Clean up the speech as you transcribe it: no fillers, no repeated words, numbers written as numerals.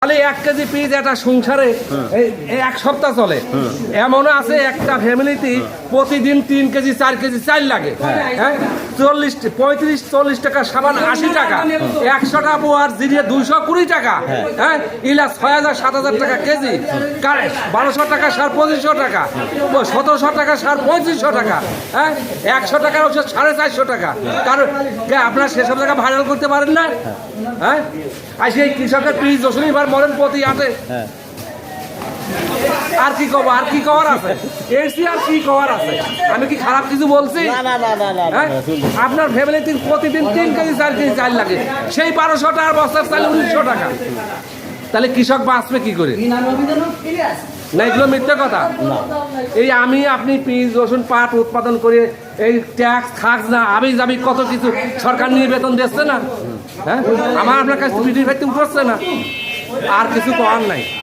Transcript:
তাহলে 1 KG piece একটা সংসারে এক সপ্তাহ চলে। এমন আছে একটা ফ্যামিলিতে প্রতিদিন 3 কেজি 4 কেজি চাল লাগে। হ্যাঁ 35-40 টাকা সাবান 80 টাকা, 100 টাকা পোয়ার জিরিয়ে 220 টাকা। হ্যাঁ ইলা 6000-7000 টাকা কেজি, 1200 টাকা সার 2500 টাকা, 1700 টাকা সার 3500 টাকা। হ্যাঁ 100 টাকার ওষুধ 450 টাকা। কারণ আপনারা সেসব জায়গা ভাইরাল করতে পারেন না। হ্যাঁ আর সেই কৃষকের পিস যশনিবার মরেন প্রতি হাতে। আর কি কব, আর কি করার আছে? এসি আর কি করার আছে? আমি কি খারাপ কিছু বলছি? আপনার ফ্যামিলিতে প্রতিদিন 3 কেজি 4 কেজি চাল লাগে, সেই 1200 টাকার বস্তার চাল 1900 টাকা। তাহলে কৃষক বাঁচবে কি করে? না এগুলো মিথ্যে কথা। এই আপনি পিস রসুন পাট উৎপাদন করে এই ট্যাক্স খাস না আবি যাবি কত কিছু সরকার নিয়ে বেতন দিচ্ছে না। হ্যাঁ আমার আপনার কাছে পিটির ভাইতে উঠছে না, আর কিছু করার নাই।